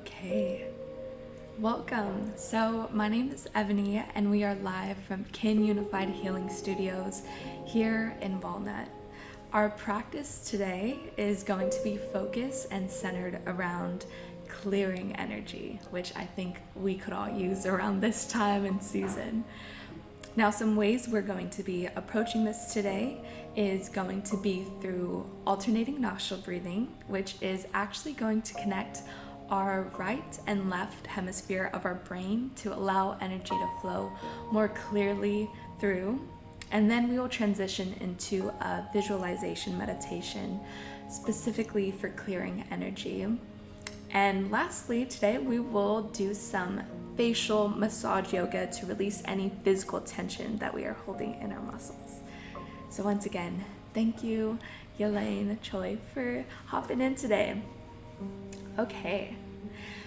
Okay, welcome. So my name is Ebony and we are live from Kin Unified Healing Studios here in Walnut. Our practice today is going to be focused and centered around clearing energy, which I think we could all use around this time and season. Now, some ways we're going to be approaching this today is going to be through alternating nostril breathing, which is actually going to connect our right and left hemisphere of our brain to allow energy to flow more clearly through. And then we will transition into a visualization meditation specifically for clearing energy. And lastly, today we will do some facial massage yoga to release any physical tension that we are holding in our muscles. So once again, thank you, Yelaine Choi, for hopping in today. Okay,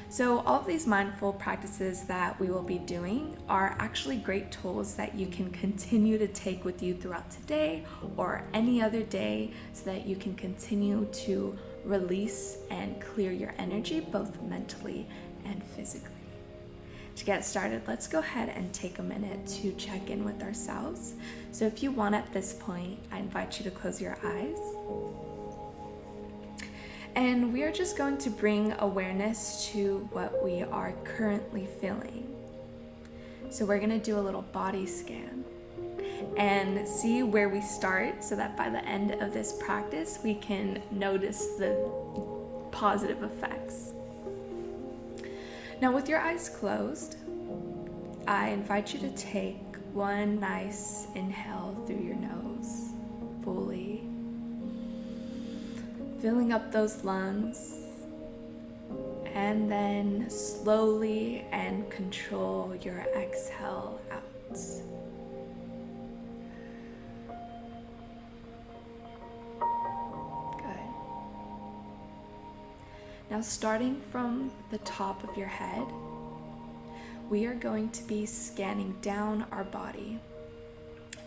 so all of these mindful practices that we will be doing are actually great tools that you can continue to take with you throughout today or any other day so that you can continue to release and clear your energy both mentally and physically. To get started, let's go ahead and take a minute to check in with ourselves. So if you want at this point, I invite you to close your eyes. And we are just going to bring awareness to what we are currently feeling. So we're going to do a little body scan and see where we start so that by the end of this practice, we can notice the positive effects. Now, with your eyes closed, I invite you to take one nice inhale through your nose, fully filling up those lungs, and then slowly and control your exhale out. Good. Now, starting from the top of your head, we are going to be scanning down our body.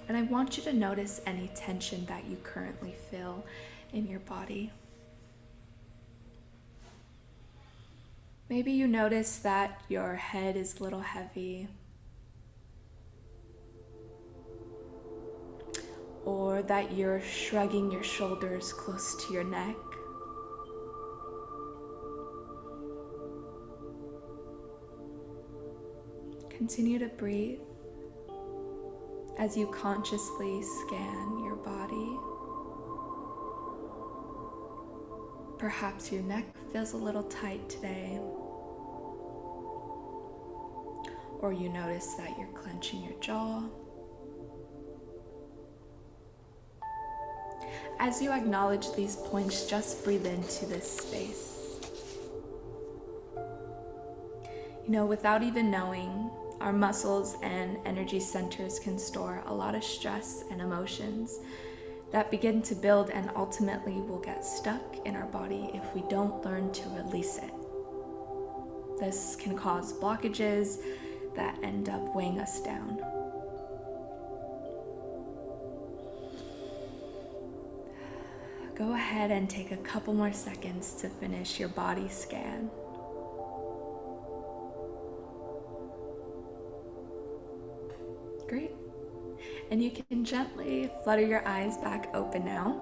And I want you to notice any tension that you currently feel in your body. Maybe you notice that your head is a little heavy, or that you're shrugging your shoulders close to your neck. Continue to breathe as you consciously scan your body. Perhaps your neck feels a little tight today, or you notice that you're clenching your jaw. As you acknowledge these points, just breathe into this space. Without even knowing, our muscles and energy centers can store a lot of stress and emotions that begin to build and ultimately will get stuck in our body if we don't learn to release it. This can cause blockages that end up weighing us down. Go ahead and take a couple more seconds to finish your body scan. Great. And you can gently flutter your eyes back open now.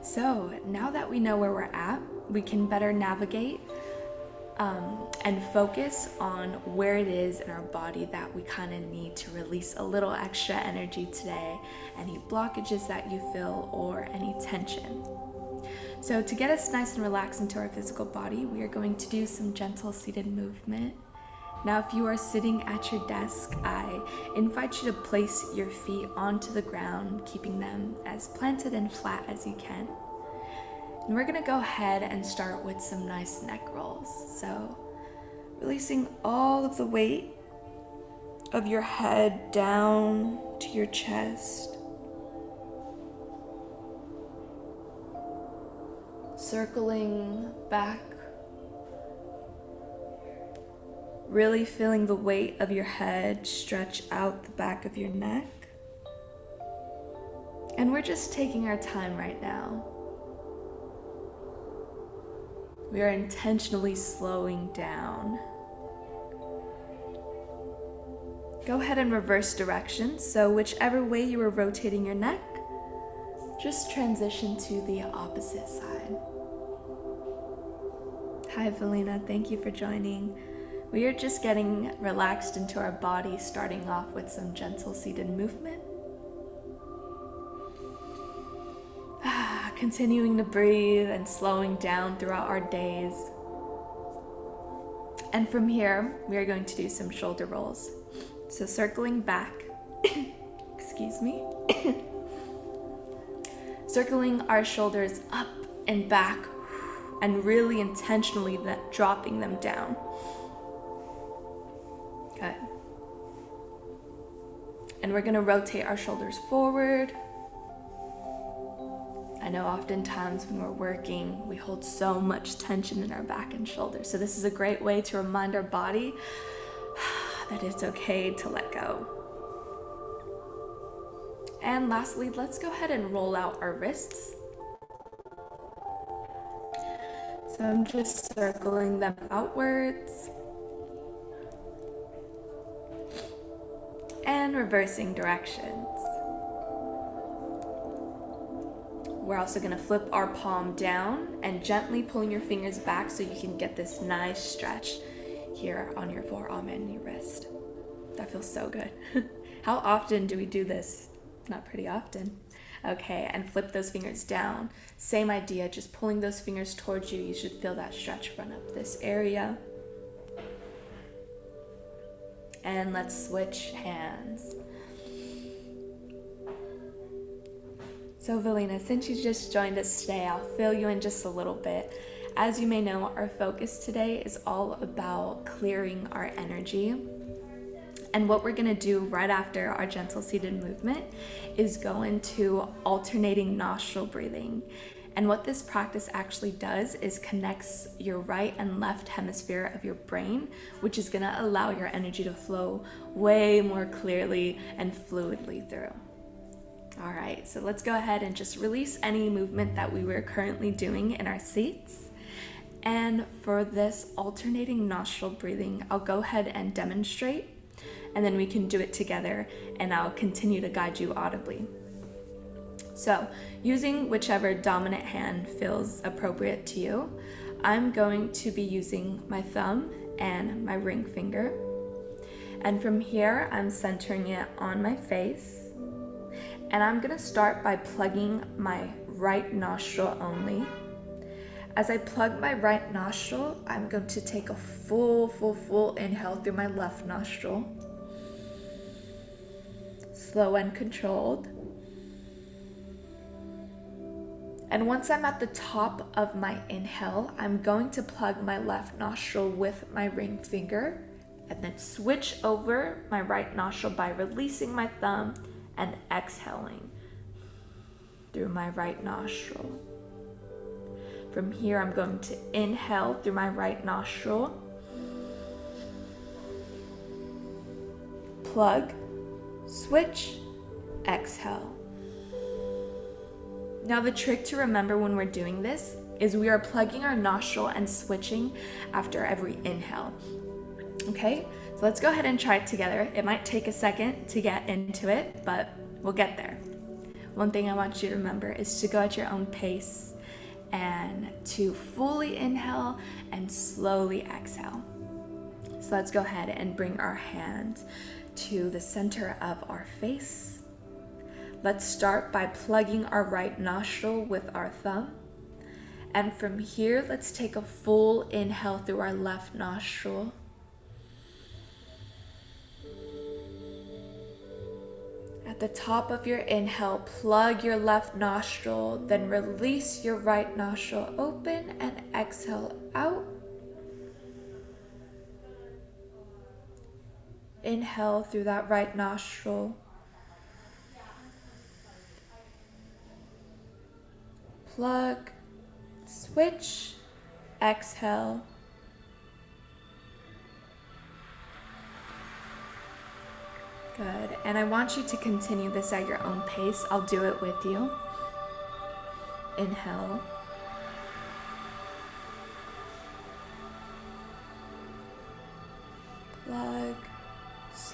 So now that we know where we're at, we can better navigate and focus on where it is in our body that we kind of need to release a little extra energy today, any blockages that you feel or any tension. So to get us nice and relaxed into our physical body, we are going to do some gentle seated movement. Now, if you are sitting at your desk, I invite you to place your feet onto the ground, keeping them as planted and flat as you can. And we're gonna go ahead and start with some nice neck rolls. So, releasing all of the weight of your head down to your chest. Circling back. Really feeling the weight of your head stretch out the back of your neck. And we're just taking our time right now. we are intentionally slowing down. Go ahead and reverse direction. So whichever way you were rotating your neck, just transition to the opposite side. Hi, Valina. Thank you for joining. We are just getting relaxed into our body, starting off with some gentle seated movement. Continuing to breathe and slowing down throughout our days. And from here, we are going to do some shoulder rolls. So circling back, excuse me, circling our shoulders up and back and really intentionally dropping them down. Good. And we're going to rotate our shoulders forward. I know oftentimes when we're working, we hold so much tension in our back and shoulders. So this is a great way to remind our body that it's okay to let go. And lastly, let's go ahead and roll out our wrists. So I'm just circling them outwards and reversing directions. We're also going to flip our palm down and gently pulling your fingers back so you can get this nice stretch here on your forearm and your wrist. That feels so good. How often do we do this? Not pretty often. Okay, and flip those fingers down. Same idea, just pulling those fingers towards you. You should feel that stretch run up this area. And let's switch hands. So Valina, since you just joined us today, I'll fill you in just a little bit. As you may know, our focus today is all about clearing our energy. And what we're gonna do right after our gentle seated movement is go into alternating nostril breathing. And what this practice actually does is connects your right and left hemisphere of your brain, which is gonna allow your energy to flow way more clearly and fluidly through. All right, so let's go ahead and just release any movement that we were currently doing in our seats. And for this alternating nostril breathing, I'll go ahead and demonstrate, and then we can do it together, and I'll continue to guide you audibly. So, using whichever dominant hand feels appropriate to you, I'm going to be using my thumb and my ring finger. And from here, I'm centering it on my face. And I'm gonna start by plugging my right nostril only. As I plug my right nostril, I'm going to take a full inhale through my left nostril. Slow and controlled. And once I'm at the top of my inhale, I'm going to plug my left nostril with my ring finger and then switch over my right nostril by releasing my thumb and exhaling through my right nostril. From here, I'm going to inhale through my right nostril, plug, switch, exhale. Now the trick to remember when we're doing this is we are plugging our nostril and switching after every inhale. Okay, so let's go ahead and try it together. It might take a second to get into it, but we'll get there. One thing I want you to remember is to go at your own pace and to fully inhale and slowly exhale. So let's go ahead and bring our hands to the center of our face. Let's start by plugging our right nostril with our thumb. And from here, let's take a full inhale through our left nostril. At the top of your inhale, plug your left nostril, then release your right nostril open and exhale out. Inhale through that right nostril. Plug, switch, exhale. Good, and I want you to continue this at your own pace. I'll do it with you. Inhale.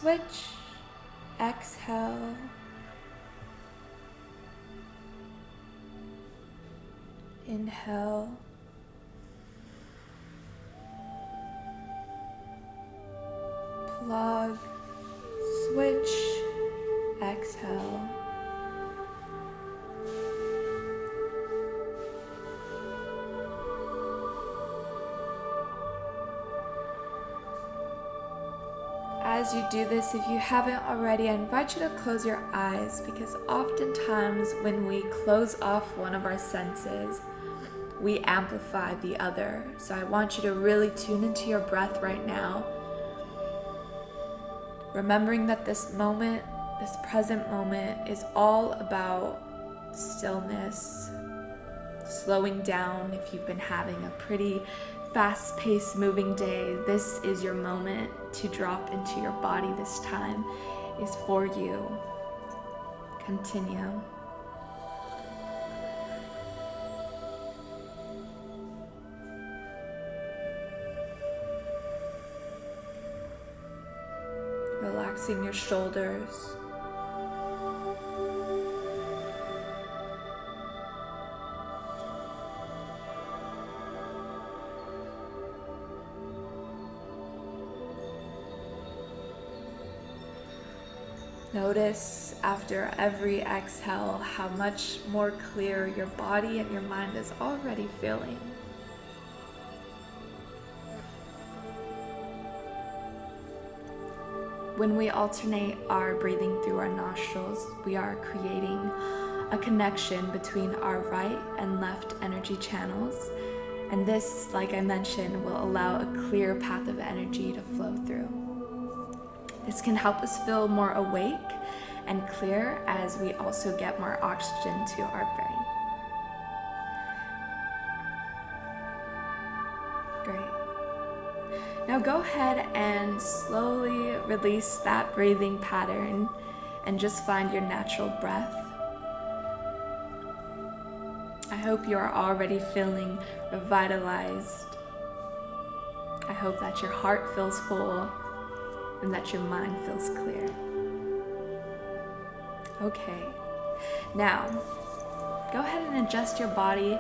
Switch. Exhale. Inhale. Plug. Switch. Exhale. As you do this, if you haven't already, I invite you to close your eyes, because oftentimes when we close off one of our senses, we amplify the other. So I want you to really tune into your breath right now, remembering that this moment, this present moment, is all about stillness, slowing down. If you've been having a pretty fast-paced moving day, this is your moment to drop into your body. This time is for you. Continue. Relaxing your shoulders. Notice after every exhale how much more clear your body and your mind is already feeling. When we alternate our breathing through our nostrils, we are creating a connection between our right and left energy channels. And this, like I mentioned, will allow a clear path of energy to flow through. This can help us feel more awake and clear as we also get more oxygen to our brain. Great. Now go ahead and slowly release that breathing pattern and just find your natural breath. I hope you are already feeling revitalized. I hope that your heart feels full and that your mind feels clear. Okay, now go ahead and adjust your body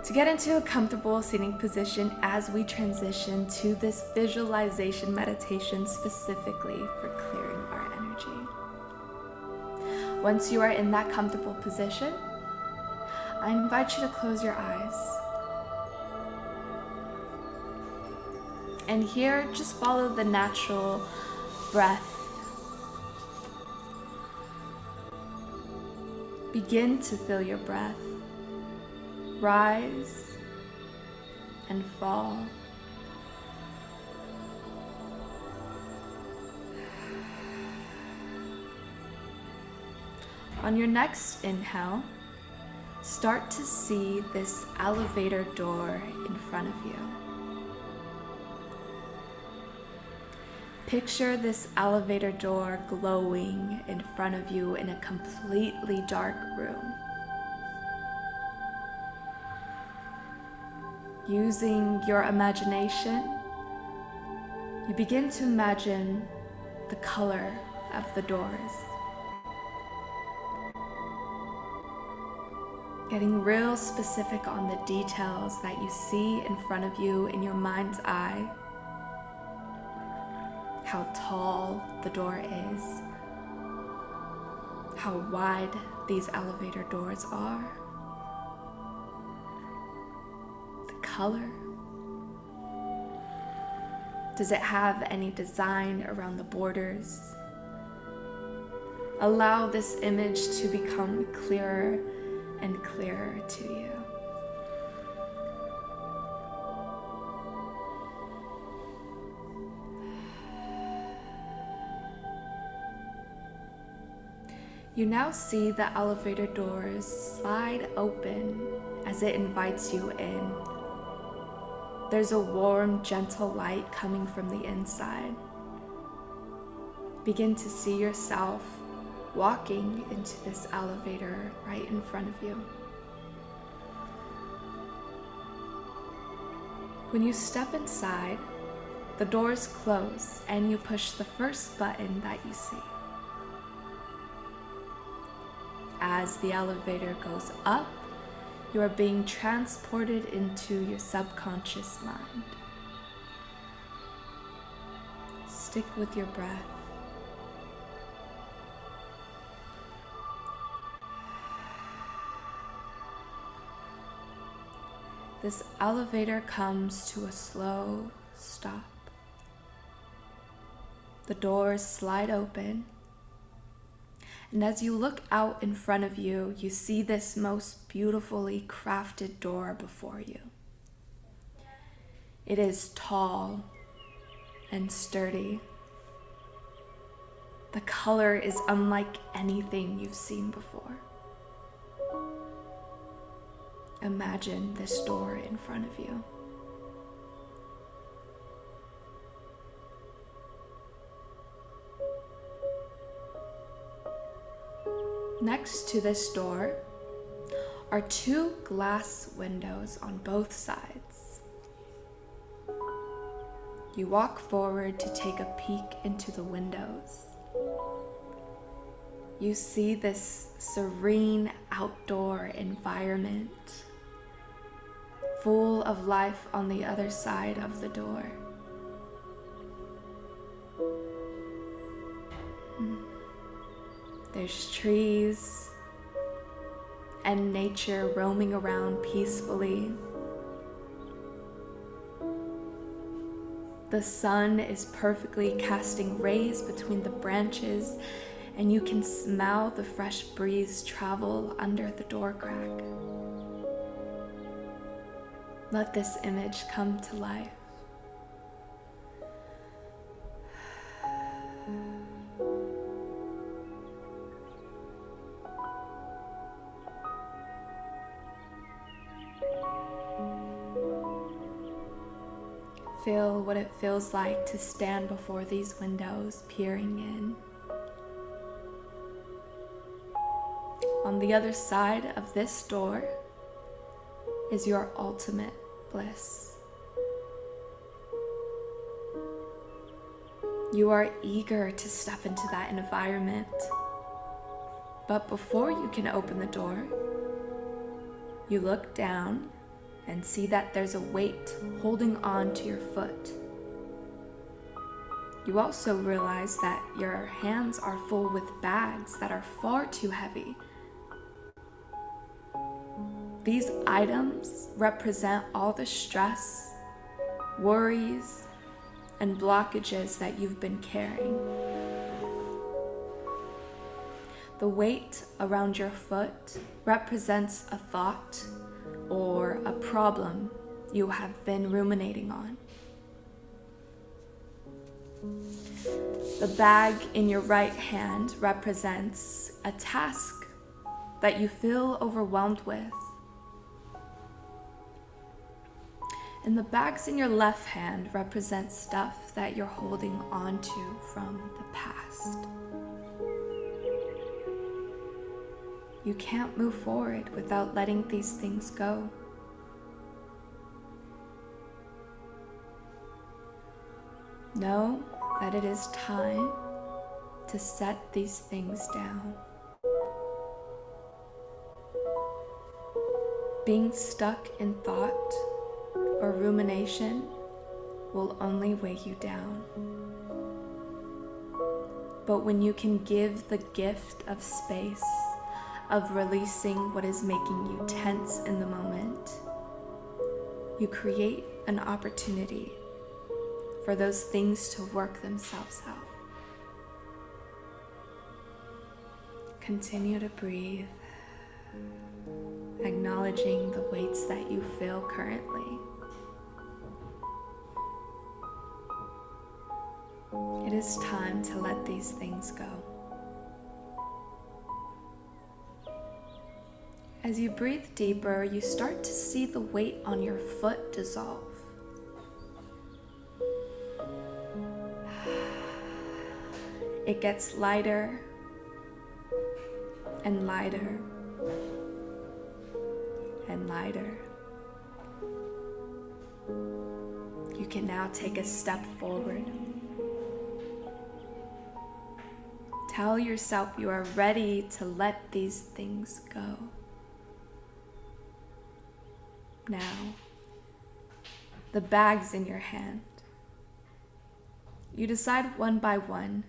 to get into a comfortable sitting position as we transition to this visualization meditation specifically for clearing our energy. Once you are in that comfortable position, I invite you to close your eyes. And here, just follow the natural breath. Begin to feel your breath rise and fall. On your next inhale, start to see this elevator door in front of you. Picture this elevator door glowing in front of you in a completely dark room. Using your imagination, you begin to imagine the color of the doors. Getting real specific on the details that you see in front of you in your mind's eye. How tall the door is, how wide these elevator doors are, the color. Does it have any design around the borders? Allow this image to become clearer and clearer to you. You now see the elevator doors slide open as it invites you in. There's a warm, gentle light coming from the inside. Begin to see yourself walking into this elevator right in front of you. When you step inside, The doors close and you push the first button that you see. As the elevator goes up, you are being transported into your subconscious mind. Stick with your breath. This elevator comes to a slow stop. The doors slide open, and as you look out in front of you, you see this most beautifully crafted door before you. It is tall and sturdy. The color is unlike anything you've seen before. Imagine this door in front of you. Next to this door are 2 glass windows on both sides. You walk forward to take a peek into the windows. You see this serene outdoor environment, full of life on the other side of the door. There's trees and nature roaming around peacefully. The sun is perfectly casting rays between the branches, and you can smell the fresh breeze travel under the door crack. Let this image come to life. Feel what it feels like to stand before these windows, peering in. On the other side of this door is your ultimate bliss. You are eager to step into that environment, but before you can open the door, you look down and see that there's a weight holding on to your foot. You also realize that your hands are full with bags that are far too heavy. These items represent all the stress, worries, and blockages that you've been carrying. The weight around your foot represents a thought or a problem you have been ruminating on. The bag in your right hand represents a task that you feel overwhelmed with. And the bags in your left hand represent stuff that you're holding on to from the past. You can't move forward without letting these things go. Know that it is time to set these things down. Being stuck in thought or rumination will only weigh you down. But when you can give the gift of space, of releasing what is making you tense in the moment, you create an opportunity for those things to work themselves out. Continue to breathe, acknowledging the weights that you feel currently. It is time to let these things go. As you breathe deeper, you start to see the weight on your foot dissolve. It gets lighter and lighter and lighter. you can now take a step forward. Tell yourself you are ready to let these things go. Now, the bag's in your hand. You decide one by one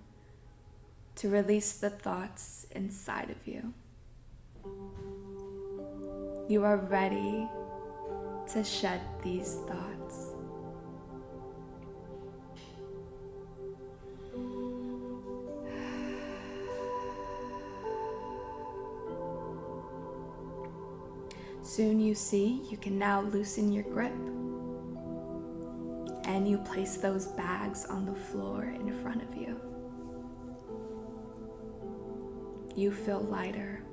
to release the thoughts inside of you. You are ready to shed these thoughts. Soon you see you can now loosen your grip, and you place those bags on the floor in front of you. You feel lighter.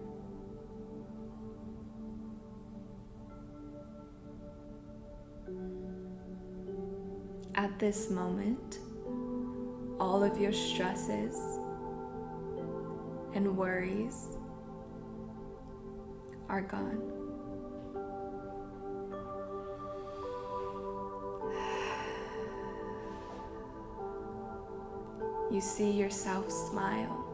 At this moment, all of your stresses and worries are gone. You see yourself smile.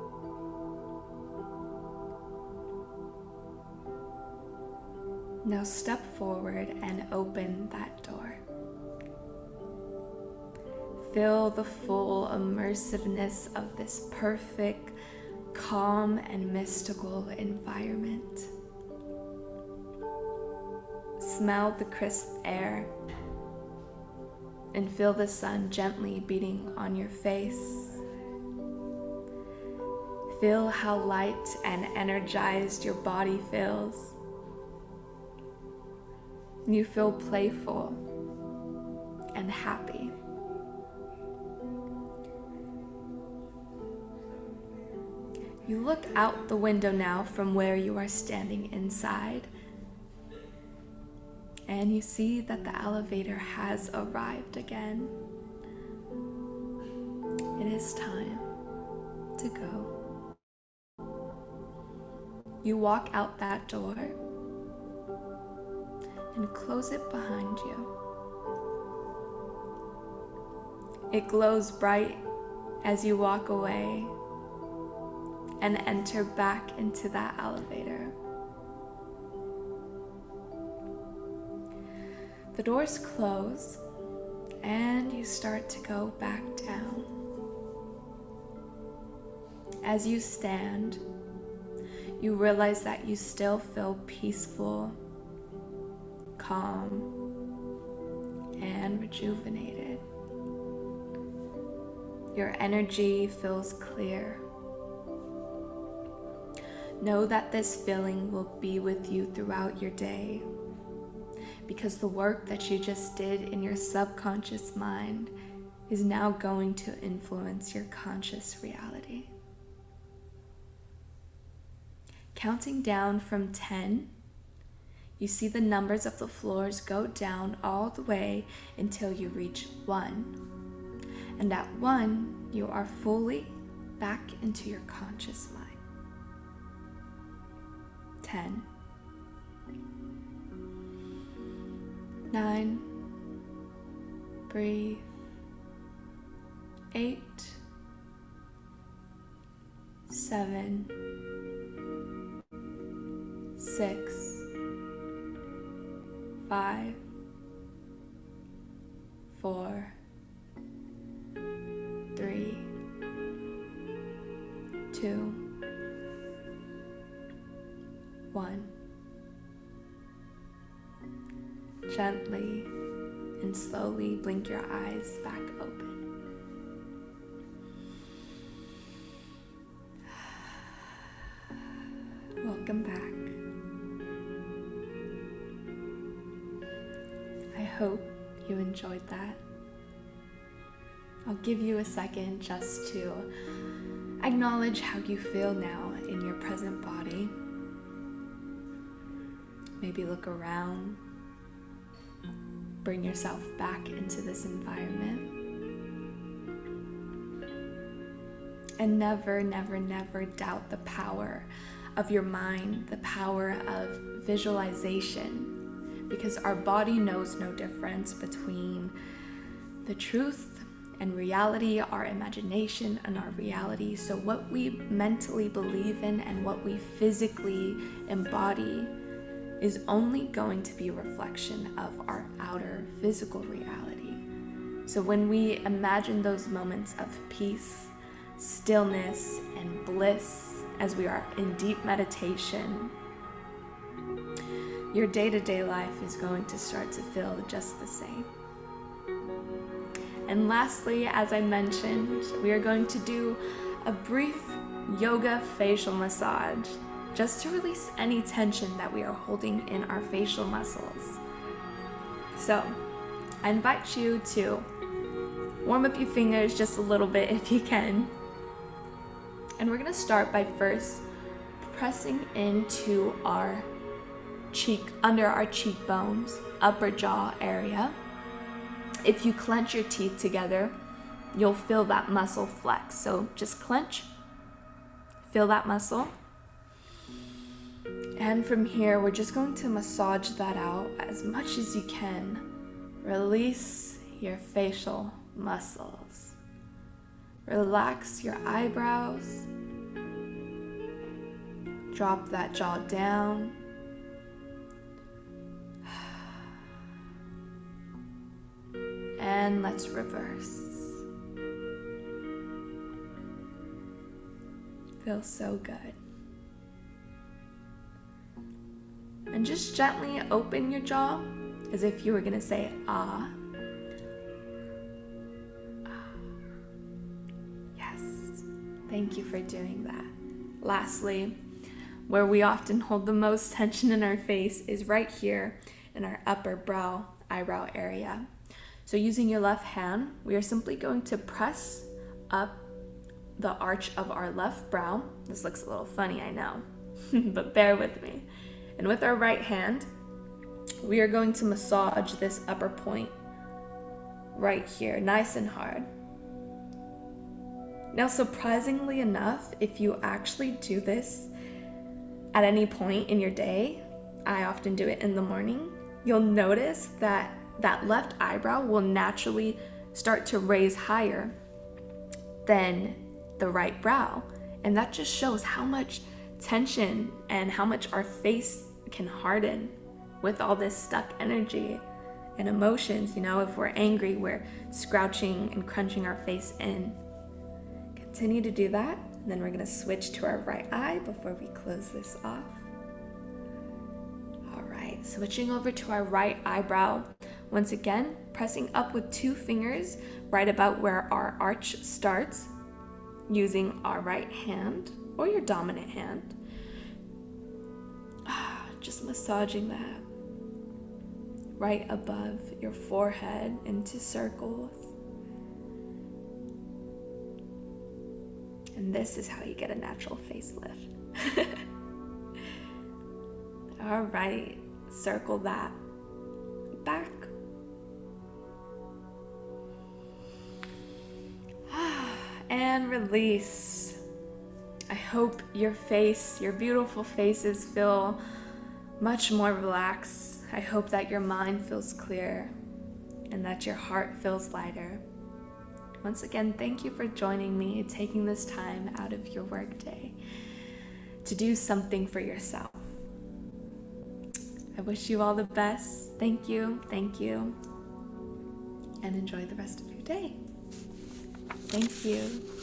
Now step forward and open that door. Feel the full immersiveness of this perfect, calm, and mystical environment. Smell the crisp air and feel the sun gently beating on your face. Feel how light and energized your body feels. You feel playful and happy. You look out the window now from where you are standing inside, and you see that the elevator has arrived again. It is time to go. You walk out that door and close it behind you. It glows bright as you walk away and enter back into that elevator. The doors close and you start to go back down. As you stand, you realize that you still feel peaceful, calm, and rejuvenated. Your energy feels clear. Know that this feeling will be with you throughout your day, because the work that you just did in your subconscious mind is now going to influence your conscious reality. Counting down from 10, you see the numbers of the floors go down all the way until you reach 1. And at 1, you are fully back into your conscious mind. 10, 9, breathe, 8, 7, 6, 5, 4, 3, 2, 1. Gently and slowly blink your eyes back open. Welcome back. I hope you enjoyed that. I'll give you a second just to acknowledge how you feel now in your present body. Maybe look around. Bring yourself back into this environment. And never, never, never doubt the power of your mind, the power of visualization, because our body knows no difference between The truth and reality are imagination and our reality. So what we mentally believe in and what we physically embody is only going to be a reflection of our outer physical reality. So when we imagine those moments of peace, stillness, and bliss as we are in deep meditation, your day-to-day life is going to start to feel just the same. And lastly, as I mentioned, we are going to do a brief yoga facial massage just to release any tension that we are holding in our facial muscles. So, I invite you to warm up your fingers just a little bit if you can. And we're going to start by first pressing into our under our cheekbones, upper jaw area. If you clench your teeth together, you'll feel that muscle flex. So just clench, feel that muscle. And from here, we're just going to massage that out as much as you can. Release your facial muscles. Relax your eyebrows. Drop that jaw down. And let's reverse. Feels so good. And just gently open your jaw as if you were going to say ah. Yes. Thank you for doing that. Lastly, where we often hold the most tension in our face is right here in our upper eyebrow area. So using your left hand, we are simply going to press up the arch of our left brow. This looks a little funny, I know, but bear with me. And with our right hand, we are going to massage this upper point right here, nice and hard. Now, surprisingly enough, if you actually do this at any point in your day, I often do it in the morning, you'll notice that left eyebrow will naturally start to raise higher than the right brow. And that just shows how much tension and how much our face can harden with all this stuck energy and emotions. You know, if we're angry, we're scrouching and crunching our face in. Continue to do that. And then we're going to switch to our right eye before we close this off. All right, switching over to our right eyebrow. Once again, pressing up with 2 fingers right about where our arch starts, using our right hand or your dominant hand. Just massaging that right above your forehead into circles. And this is how you get a natural facelift. All right, circle that back. And release. I hope your beautiful faces feel much more relaxed. I hope that your mind feels clear and that your heart feels lighter. Once again, thank you for joining me, taking this time out of your workday to do something for yourself. I wish you all the best. Thank you, and enjoy the rest of your day. Thank you.